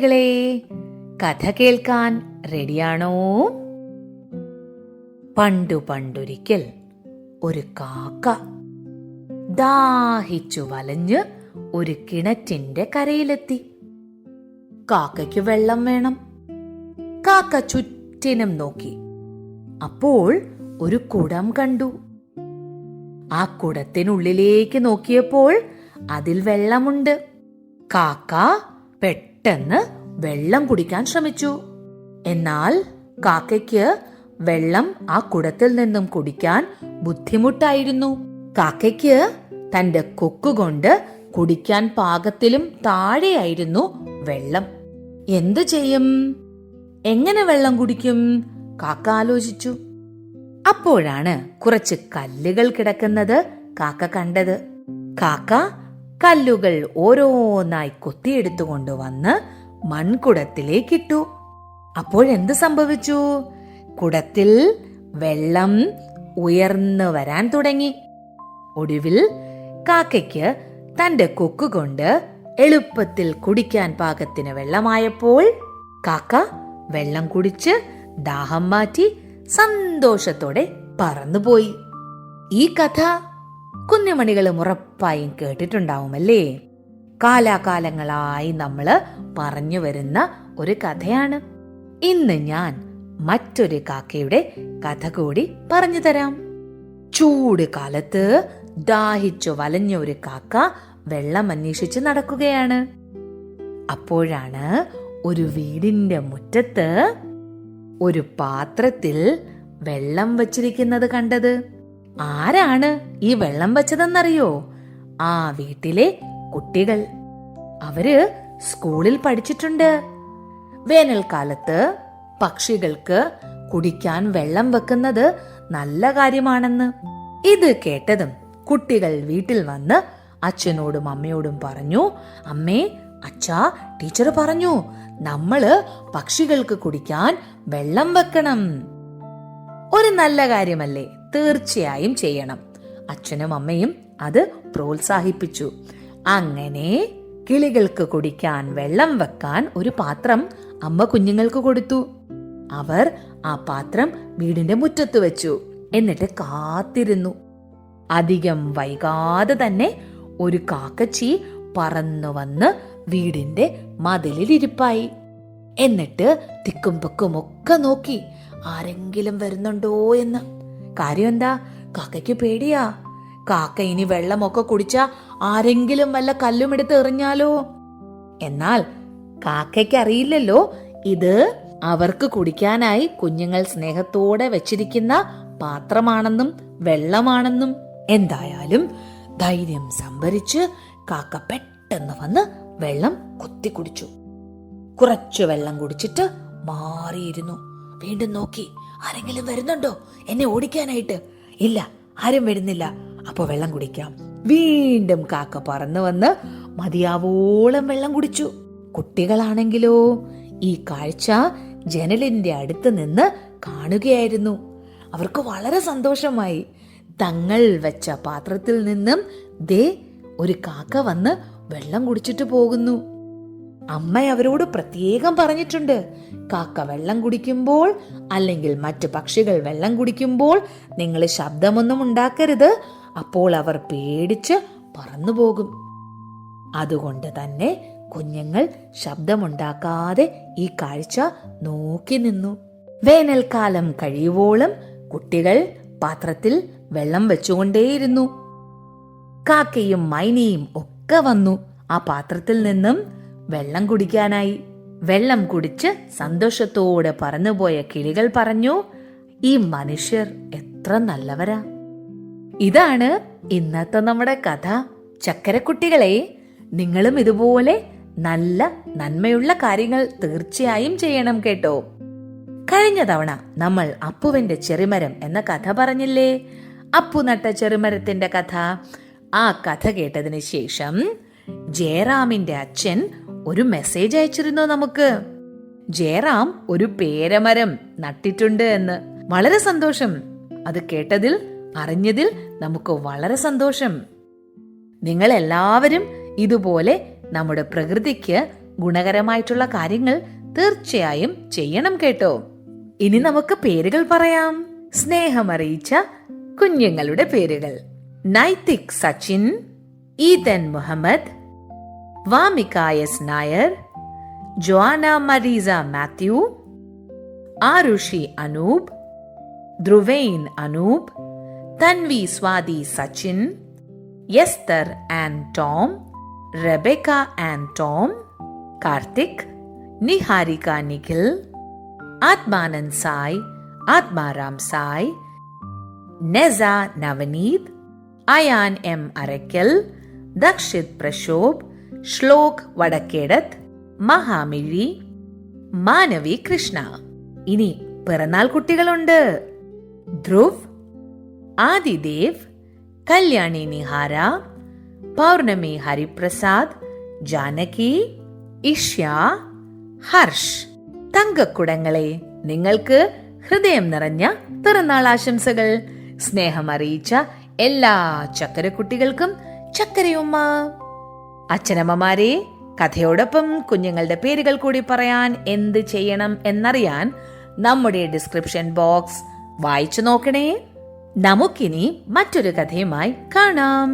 കുട്ടികളെ, കഥ കേൾക്കാൻ റെഡിയാണോ? പണ്ടു പണ്ടൊരിക്കൽ ഒരു കാക്ക ദാഹിച്ചു വലഞ്ഞ് ഒരു കിണറ്റിന്റെ കരയിലെത്തി. കാക്കയ്ക്ക് വെള്ളം വേണം. കാക്ക ചുറ്റിനും നോക്കി. അപ്പോൾ ഒരു കുടം കണ്ടു. ആ കുടത്തിനുള്ളിലേക്ക് നോക്കിയപ്പോൾ അതിൽ വെള്ളമുണ്ട്. കാക്ക പെട്ടെന്ന് വെള്ളം കുടിക്കാൻ ശ്രമിച്ചു. എന്നാൽ കാക്കയ്ക്ക് വെള്ളം ആ കുടത്തിൽ നിന്നും കുടിക്കാൻ ബുദ്ധിമുട്ടായിരുന്നു. കാക്കയ്ക്ക് തന്റെ കൊക്കുകൊണ്ട് കുടിക്കാൻ പാകത്തിലും താഴെയായിരുന്നു വെള്ളം. എന്തു ചെയ്യും? എങ്ങനെ വെള്ളം കുടിക്കും? കാക്ക ആലോചിച്ചു. അപ്പോഴാണ് കുറച്ച് കല്ലുകൾ കിടക്കുന്നത് കാക്ക കണ്ടത്. കാക്ക കല്ലുകൾ ഓരോന്നായി കൊത്തിയെടുത്തുകൊണ്ട് വന്ന് മൺകുടത്തിലേക്കിട്ടു. അപ്പോഴെന്ത് സംഭവിച്ചു? കുടത്തിൽ വെള്ളം ഉയർന്നു വരാൻ തുടങ്ങി. ഒടുവിൽ കാക്കയ്ക്ക് തന്റെ കൊക്കുകൊണ്ട് എളുപ്പത്തിൽ കുടിക്കാൻ പാകത്തിന് വെള്ളമായപ്പോൾ കാക്ക വെള്ളം കുടിച്ച് ദാഹം മാറ്റി സന്തോഷത്തോടെ പറന്നുപോയി. ഈ കഥ കുഞ്ഞുമണികളും ഉറപ്പായും കേട്ടിട്ടുണ്ടാവുമല്ലേ? കാലാകാലങ്ങളായി നമ്മള് പറഞ്ഞു വരുന്ന ഒരു കഥയാണ്. ഇന്ന് ഞാൻ മറ്റൊരു കാക്കയുടെ കഥ കൂടി പറഞ്ഞു തരാം. ചൂട് കാലത്ത് ദാഹിച്ചു വലഞ്ഞ ഒരു കാക്ക വെള്ളം അന്വേഷിച്ച് നടക്കുകയാണ്. അപ്പോഴാണ് ഒരു വീടിന്റെ മുറ്റത്ത് ഒരു പാത്രത്തിൽ വെള്ളം വച്ചിരിക്കുന്നത് കണ്ടത്. ആരാണ് ഈ വെള്ളം വെച്ചതെന്നറിയോ? ആ വീട്ടിലെ കുട്ടികൾ. അവര് സ്കൂളിൽ പഠിച്ചിട്ടുണ്ട്. വേനൽക്കാലത്ത് പക്ഷികൾക്ക് കുടിക്കാൻ വെള്ളം വെക്കുന്നത് നല്ല കാര്യമാണെന്ന്. ഇത് കേട്ടതും കുട്ടികൾ വീട്ടിൽ വന്ന് അച്ഛനോടും അമ്മയോടും പറഞ്ഞു, അമ്മേ, അച്ഛാ, ടീച്ചർ പറഞ്ഞു നമ്മള് പക്ഷികൾക്ക് കുടിക്കാൻ വെള്ളം വെക്കണം. ഒരു നല്ല കാര്യമല്ലേ, തീർച്ചയായും ചെയ്യണം. അച്ഛനും അമ്മയും അത് പ്രോത്സാഹിപ്പിച്ചു. അങ്ങനെ കിളികൾക്ക് കുടിക്കാൻ വെള്ളം വെക്കാൻ ഒരു പാത്രം അമ്മ കുഞ്ഞുങ്ങൾക്ക് കൊടുത്തു. അവർ ആ പാത്രം വീടിന്റെ മുറ്റത്ത് വെച്ചു. എന്നിട്ട് കാത്തിരുന്നു. അധികം വൈകാതെ തന്നെ ഒരു കാക്കച്ചി പറന്നു വന്ന് വീടിന്റെ മതിലിരിപ്പായി. എന്നിട്ട് തിക്കും പൊക്കും ഒക്കെ നോക്കി ആരെങ്കിലും വരുന്നുണ്ടോ എന്ന്. കാര്യം എന്താ? കാക്കയ്ക്ക് പേടിയാ. കാക്ക ഇനി വെള്ളമൊക്കെ കുടിച്ചാ ആരെങ്കിലും വല്ല കല്ലും എടുത്ത് എറിഞ്ഞാലോ? എന്നാൽ കാക്കയ്ക്ക് അറിയില്ലല്ലോ ഇത് അവർക്ക് കുടിക്കാനായി കുഞ്ഞുങ്ങൾ സ്നേഹത്തോടെ വെച്ചിരിക്കുന്ന പാത്രമാണെന്നും വെള്ളമാണെന്നും. എന്തായാലും ധൈര്യം സംഭരിച്ച് കാക്ക പെട്ടെന്ന് വന്ന് വെള്ളം കുത്തി കുടിച്ചു. കുറച്ചു വെള്ളം കുടിച്ചിട്ട് മാറിയിരുന്നു. വീണ്ടും നോക്കി, ആരെങ്കിലും വരുന്നുണ്ടോ എന്നെ ഓടിക്കാനായിട്ട്? ഇല്ല, ആരും വരുന്നില്ല. അപ്പൊ വെള്ളം കുടിക്കാം. വീണ്ടും കാക്ക പറന്നു വന്ന് മതിയാവോളം വെള്ളം കുടിച്ചു. കുട്ടികളാണെങ്കിലോ ഈ കാഴ്ച ജനലിന്റെ അടുത്ത് നിന്ന് കാണുകയായിരുന്നു. അവർക്ക് വളരെ സന്തോഷമായി. തങ്ങൾ വെച്ച പാത്രത്തിൽ നിന്നും ദേ ഒരു കാക്ക വന്ന് വെള്ളം കുടിച്ചിട്ട് പോകുന്നു. അമ്മ അവരോട് പ്രത്യേകം പറഞ്ഞിട്ടുണ്ട്, കാക്ക വെള്ളം കുടിക്കുമ്പോൾ അല്ലെങ്കിൽ മറ്റു പക്ഷികൾ വെള്ളം കുടിക്കുമ്പോൾ നിങ്ങൾ ശബ്ദമൊന്നും ഉണ്ടാക്കരുത്, അപ്പോൾ അവർ പേടിച്ച് പറന്നുപോകും. അതുകൊണ്ട് തന്നെ കുഞ്ഞുങ്ങൾ ശബ്ദമുണ്ടാക്കാതെ ഈ കാഴ്ച നോക്കി നിന്നു. വേനൽക്കാലം കഴിയുവോളം കുട്ടികൾ പാത്രത്തിൽ വെള്ളം വെച്ചുകൊണ്ടേയിരുന്നു. കാക്കയും മൈനയും ഒക്കെ വന്നു ആ പാത്രത്തിൽ നിന്നും വെള്ളം കുടിക്കാനായി. വെള്ളം കുടിച്ച് സന്തോഷത്തോടെ പറന്നുപോയ കിളികൾ പറഞ്ഞു, ഈ മനുഷ്യർ എത്ര നല്ലവരാ. ഇതാണ് ഇന്നത്തെ നമ്മുടെ കഥ. ചക്കരക്കുട്ടികളെ, നിങ്ങളും ഇതുപോലെ നല്ല നന്മയുള്ള കാര്യങ്ങൾ തീർച്ചയായും ചെയ്യണം കേട്ടോ. കഴിഞ്ഞ തവണ നമ്മൾ അപ്പുവിന്റെ ചെറുമരം എന്ന കഥ പറഞ്ഞില്ലേ? അപ്പു നട്ട ചെറുമരത്തിന്റെ കഥ. ആ കഥ കേട്ടതിന് ശേഷം ജയറാമിന്റെ അച്ഛൻ ഒരു മെസ്സേജ് അയച്ചിരുന്നു നമുക്ക്. ജയറാം ഒരു പേരമരം നട്ടിട്ടുണ്ട് എന്ന്. വളരെ സന്തോഷം. അത് കേട്ടതിൽ അറിഞ്ഞതിൽ നമുക്ക് വളരെ സന്തോഷം. നിങ്ങൾ എല്ലാവരും ഇതുപോലെ നമ്മുടെ പ്രകൃതിക്ക് ഗുണകരമായിട്ടുള്ള കാര്യങ്ങൾ തീർച്ചയായും ചെയ്യണം കേട്ടോ. ഇനി നമുക്ക് പേരുകൾ പറയാം. സ്നേഹമറിയിച്ച കുഞ്ഞുങ്ങളുടെ പേരുകൾ: Naitik Sachin, Ethan Muhammad, Vamika S Nair, Joanna Marisa Mathew, Aarushi Anoop, Dhruvain Anoop, Tanvi Swathi Sachin, Esther and Tom, Rebecca and Tom, Karthik, Niharika Nikhil, Athmanand Sai, Athmaram Sai, Nessa Navaneeth, Ayaan M Arakkal, Dakshith Prashobh, Shlok Vadakkedath, Mahamizhi, Manavi Krishna. ഇനി പിറന്നാൾ കുട്ടികളുണ്ട്. ധ്രുവ്, ആദിദേവ്, കല്യാണി നിഹാര, പൗർണമി ഹരിപ്രസാദ്, ജാനകി, ഇഷ്യ, ഹർഷ്. തങ്കക്കുടങ്ങളെ, നിങ്ങൾക്ക് ഹൃദയം നിറഞ്ഞ പിറന്നാൾ ആശംസകൾ. സ്നേഹം അറിയിച്ച എല്ലാ ചക്കരക്കുട്ടികൾക്കും ചക്കരയുമ്മ. അച്ഛനമ്മമാരെ, കഥയോടൊപ്പം കുഞ്ഞുങ്ങളുടെ പേരുകൾ കൂടി പറയാൻ എന്ത് ചെയ്യണം എന്നറിയാൻ നമ്മുടെ ഡിസ്ക്രിപ്ഷൻ ബോക്സ് വായിച്ചു നോക്കണേ. നമുക്കിനി മറ്റൊരു കഥയുമായി കാണാം.